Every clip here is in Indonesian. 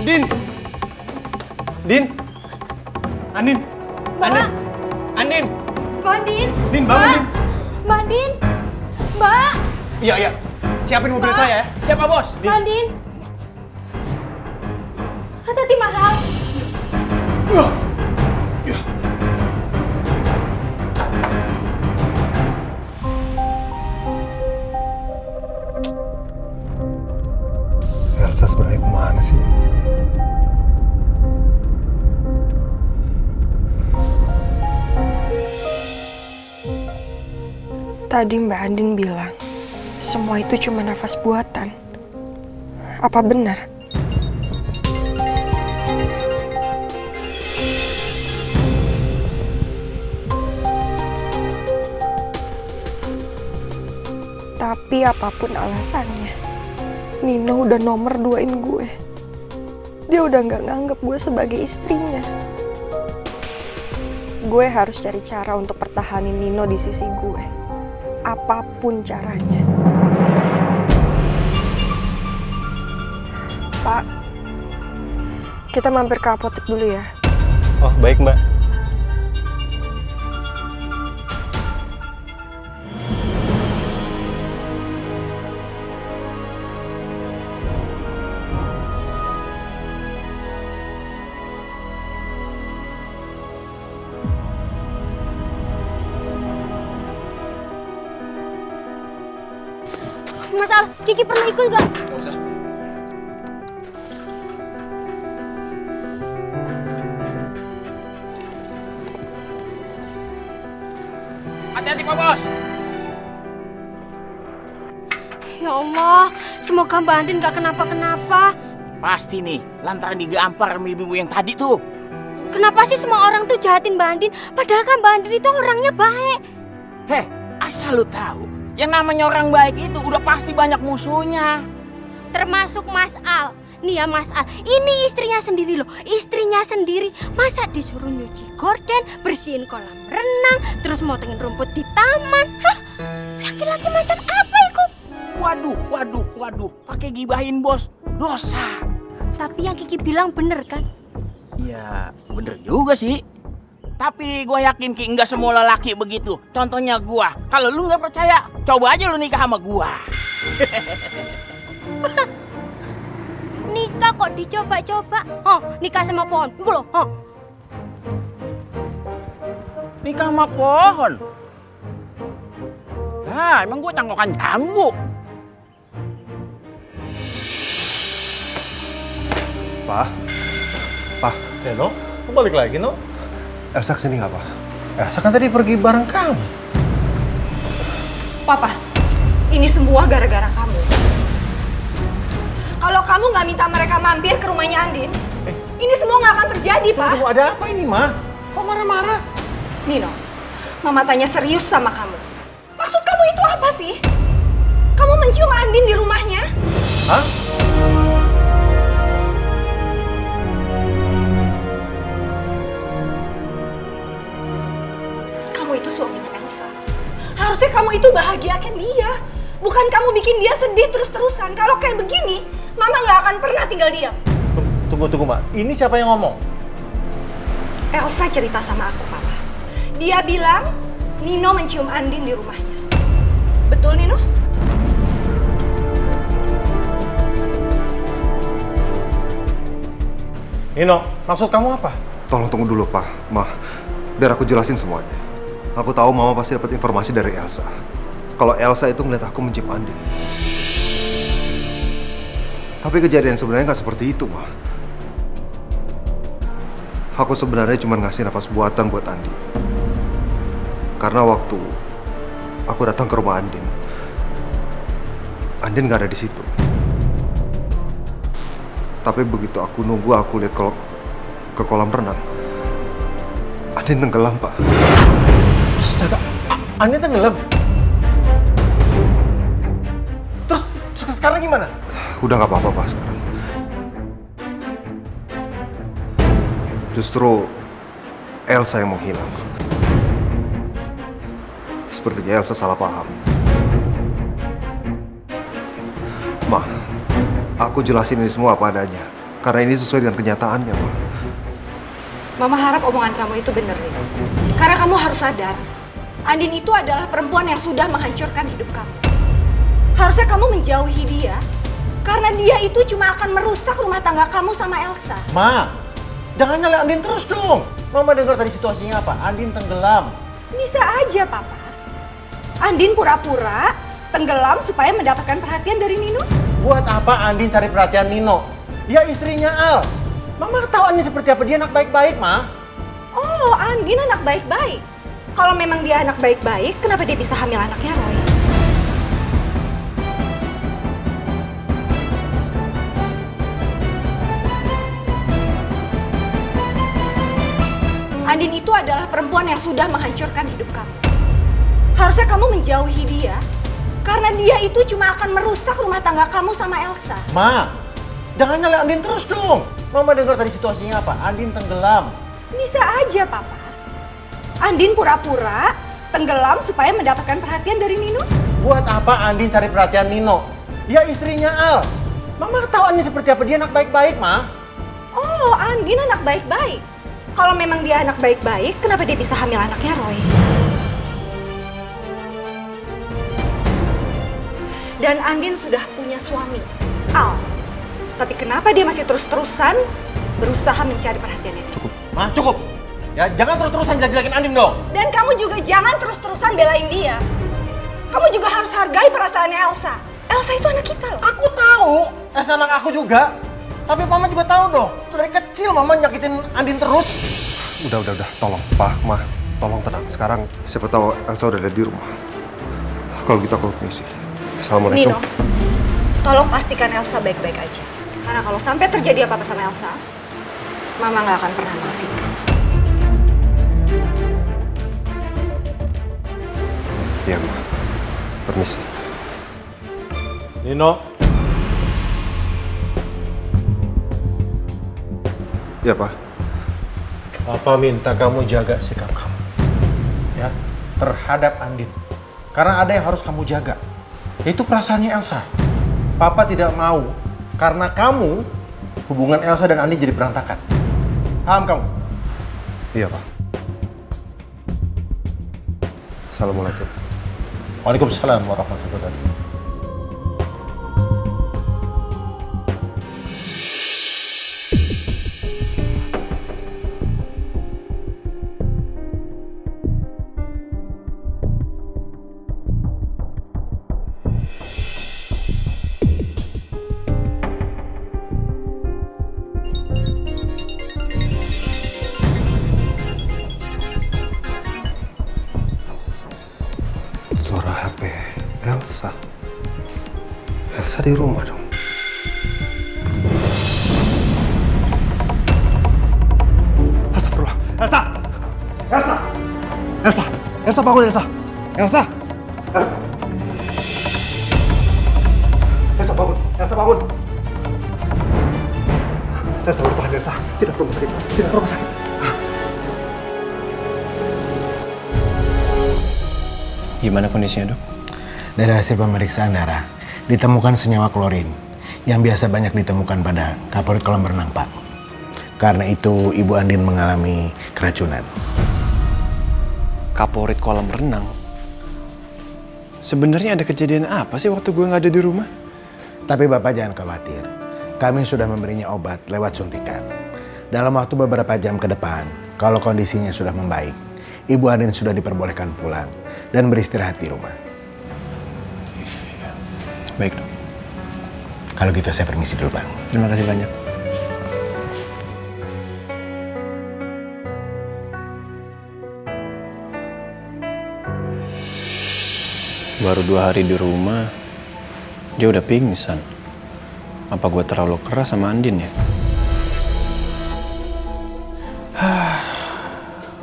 Din! Din! Andin! Mbak! Andin! Andin! Mbak Andin! Din, bangun, Din! Mbak Andin! Mbak! Iya, iya. Siapin mobil saya ya. Siapa, Bos? Mbak Andin! Hati-hati Mas Al. Ya. Elsa sebenarnya kemana sih? Tadi Mbak Andin bilang, semua itu cuma nafas buatan. Apa benar? Tapi apapun alasannya, Nino udah nomor 2-in gue. Dia udah gak nganggep gue sebagai istrinya. Gue harus cari cara untuk pertahanin Nino di sisi gue. Apapun caranya. Pak, kita mampir ke apotek dulu ya. Oh, baik, Mbak. Mas Al, Kiki perlu ikut nggak? Nggak usah. Hati-hati Pak Bos. Ya Allah, semoga Mbak Andin nggak kenapa-kenapa. Pasti nih, lantaran digampar sama ibu yang tadi tuh. Kenapa sih semua orang tuh jahatin Mbak Andin? Padahal kan Mbak Andin itu orangnya baik. Heh, asal lu tahu, yang namanya orang baik itu udah pasti banyak musuhnya. Termasuk Mas Al. Nih ya Mas Al, ini istrinya sendiri loh. Istrinya sendiri. Masa disuruh nyuci gorden, bersihin kolam renang, terus motongin rumput di taman. Hah? Laki-laki macam apa itu? Waduh, pakai gibahin bos, dosa. Tapi yang Kiki bilang bener kan? Ya, bener juga sih. Tapi gue yakin Ki, nggak semua lelaki begitu. Contohnya gue. Kalau lu nggak percaya, coba aja lu nikah sama gue. Nikah kok dicoba-coba? Oh, nikah sama pohon. Itu loh, oh. Nikah sama pohon? Nah, emang gue canggokan jambu. Pak. Ya, No? Kok balik lagi, No? Elsa kesini nggak, Pak? Elsa kan tadi pergi bareng kamu. Papa, ini semua gara-gara kamu. Kalau kamu nggak minta mereka mampir ke rumahnya Andin, ini semua nggak akan terjadi, Pak. Tunggu, ada apa ini, Ma? Kok marah-marah? Nino, Mama tanya serius sama kamu. Maksud kamu itu apa sih? Kamu mencium Andin di rumahnya? Hah? Kamu itu suaminya Elsa. Harusnya kamu itu bahagiakan dia. Bukan kamu bikin dia sedih terus-terusan. Kalau kayak begini, Mama nggak akan pernah tinggal diam. Tunggu, Ma. Ini siapa yang ngomong? Elsa cerita sama aku, Papa. Dia bilang Nino mencium Andin di rumahnya. Betul, Nino? Nino, maksud kamu apa? Tolong tunggu dulu, Pak. Ma, biar aku jelasin semuanya. Aku tahu Mama pasti dapat informasi dari Elsa. Kalau Elsa itu ngeliat aku mencium Andin. Tapi kejadian sebenarnya nggak seperti itu, Ma. Aku sebenarnya cuma ngasih nafas buatan buat Andin. Karena waktu aku datang ke rumah Andin nggak ada di situ. Tapi begitu aku nunggu, aku lihat ke kolam renang, Andin tenggelam, Pak. Astaga, Andin tenggelam? Terus sekarang gimana? Udah nggak apa-apa, Pak, sekarang. Justru Elsa yang menghilang. Sepertinya Elsa salah paham. Ma, aku jelasin ini semua apa adanya. Karena ini sesuai dengan kenyataannya, Ma. Mama harap omongan kamu itu bener, Nino. Karena kamu harus sadar, Andin itu adalah perempuan yang sudah menghancurkan hidup kamu. Harusnya kamu menjauhi dia, karena dia itu cuma akan merusak rumah tangga kamu sama Elsa. Ma, jangan nyalain Andin terus dong. Mama dengar tadi situasinya apa? Andin tenggelam. Bisa aja, Papa. Andin pura-pura tenggelam supaya mendapatkan perhatian dari Nino. Buat apa Andin cari perhatian Nino? Dia istrinya Al. Mama tahu Andin seperti apa, dia anak baik-baik, Ma. Oh, Andin anak baik-baik. Kalau memang dia anak baik-baik, kenapa dia bisa hamil anaknya Roy? Andin itu adalah perempuan yang sudah menghancurkan hidup kamu. Harusnya kamu menjauhi dia, karena dia itu cuma akan merusak rumah tangga kamu sama Elsa. Ma, jangan nyalain Andin terus dong. Mama dengar tadi situasinya apa? Andin tenggelam. Bisa aja, Papa. Andin pura-pura tenggelam supaya mendapatkan perhatian dari Nino. Buat apa Andin cari perhatian Nino? Dia istrinya Al. Mama tahu Andin seperti apa, dia anak baik-baik, Ma. Oh, Andin anak baik-baik. Kalau memang dia anak baik-baik, kenapa dia bisa hamil anaknya Roy? Dan Andin sudah punya suami, Al. Tapi kenapa dia masih terus-terusan berusaha mencari perhatian ini? Cukup, Ma, cukup. Ya, jangan terus-terusan jelek-jelekin Andin dong. Dan kamu juga jangan terus-terusan belain dia. Kamu juga harus hargai perasaannya Elsa. Elsa itu anak kita loh. Aku tahu, anak aku juga. Tapi Mama juga tahu dong, dari kecil Mama nyakitin Andin terus. Udah. Tolong, Pak, Ma. Tolong tenang. Sekarang siapa tahu Elsa udah ada di rumah. Kalau gitu aku permisi. Assalamualaikum. Nino, tolong pastikan Elsa baik-baik aja. Karena kalau sampai terjadi apa-apa sama Elsa, Mama nggak akan pernah maafin kamu. Iya, Ma. Permisi. Nino. Iya, Pak. Papa minta kamu jaga sikap kamu. Ya, terhadap Andin. Karena ada yang harus kamu jaga. Itu perasaannya Elsa. Papa tidak mau karena kamu hubungan Elsa dan Andin jadi berantakan. Paham kamu? Iya, Pak. Assalamualaikum. Waalaikumsalam warahmatullahi wabarakatuh. Suara HP Elsa. Elsa di rumah dong. Astagfirullah. Elsa! Elsa! Elsa! Elsa bangun, Elsa! Elsa! Elsa bangun! Elsa bangun! Elsa bertahan, Elsa. Kita ke rumah sakit. Kita ke rumah sakit. Gimana kondisinya, Dok? Dari hasil pemeriksaan darah, ditemukan senyawa klorin yang biasa banyak ditemukan pada kaporit kolam renang, Pak. Karena itu, Ibu Andin mengalami keracunan. Kaporit kolam renang? Sebenarnya ada kejadian apa sih waktu gue nggak ada di rumah? Tapi Bapak jangan khawatir. Kami sudah memberinya obat lewat suntikan. Dalam waktu beberapa jam ke depan, kalau kondisinya sudah membaik, Ibu Andin sudah diperbolehkan pulang dan beristirahat di rumah. Baik, Dok. Kalau gitu saya permisi dulu, Pak. Terima kasih banyak. Baru 2 hari di rumah, dia udah pingsan. Apa gue terlalu keras sama Andin ya?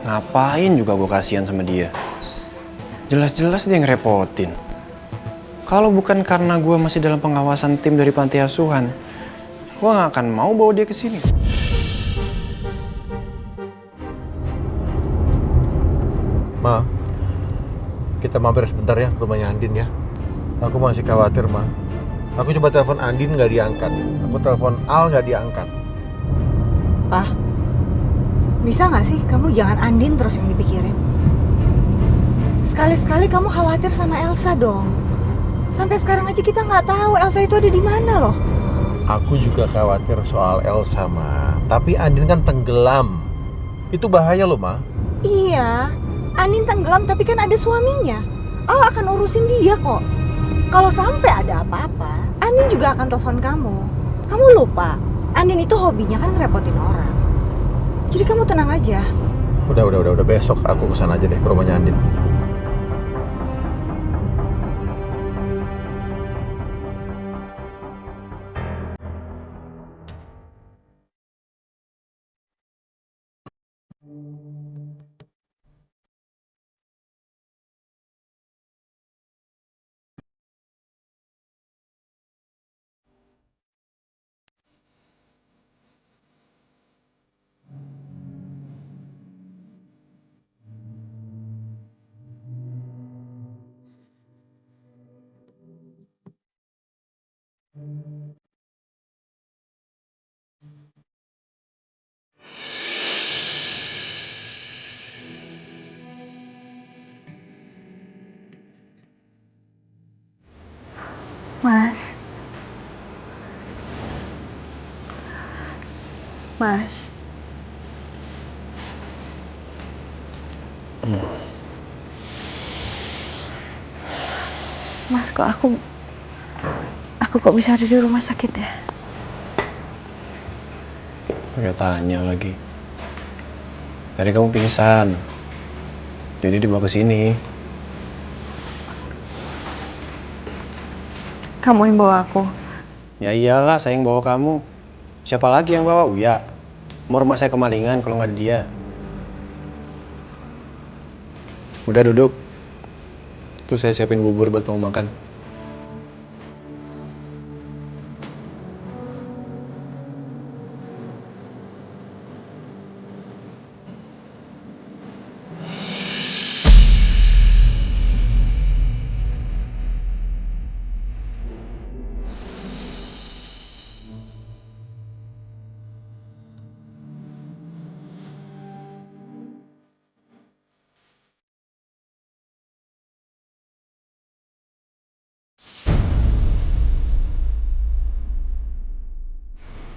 Ngapain juga gue kasihan sama dia? Jelas-jelas dia ngerepotin. Kalau bukan karena gue masih dalam pengawasan tim dari panti asuhan, gue gak akan mau bawa dia ke sini. Ma, kita mampir sebentar ya ke rumahnya Andin ya. Aku masih khawatir, Ma. Aku coba telepon Andin nggak diangkat. Aku telepon Al nggak diangkat. Pak, bisa nggak sih kamu jangan Andin terus yang dipikirin? Sekali-sekali kamu khawatir sama Elsa dong. Sampai sekarang aja kita nggak tahu Elsa itu ada di mana loh. Aku juga khawatir soal Elsa, Ma. Tapi Andin kan tenggelam. Itu bahaya loh, Ma. Iya, Andin tenggelam tapi kan ada suaminya. Al akan urusin dia kok. Kalau sampai ada apa-apa, Andin juga akan telepon kamu. Kamu lupa, Andin itu hobinya kan ngerepotin orang. Jadi kamu tenang aja. Udah. Besok aku kesana aja deh, ke rumahnya Andin. Mas. Mas. Mas, kok aku kok bisa ada di rumah sakit ya? Pakai tanya lagi. Tadi kamu pingsan. Jadi dibawa ke sini. Kamu yang bawa aku. Ya iyalah, saya yang bawa kamu. Siapa lagi yang bawa? Uya. Mau rumah saya kemalingan kalau nggak ada dia. Udah duduk. Tuh saya siapin bubur buat kamu makan.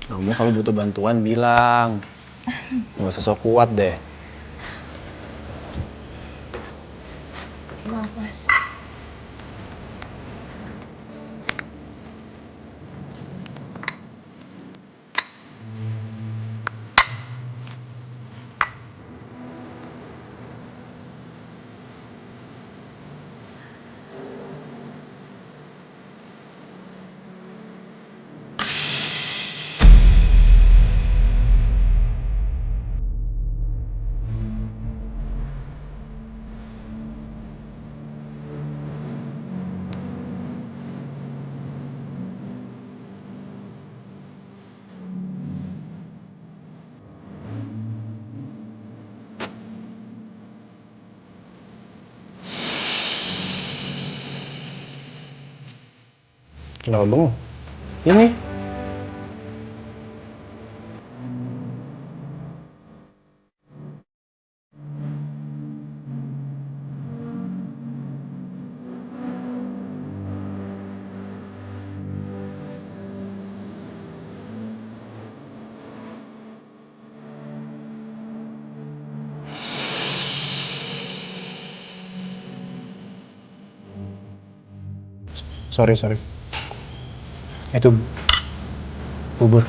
Kamu kalau butuh bantuan bilang. Nggak usah sok kuat deh. Maaf, Mas. Kenapa bengong? Ini. Sorry. Itu bubur.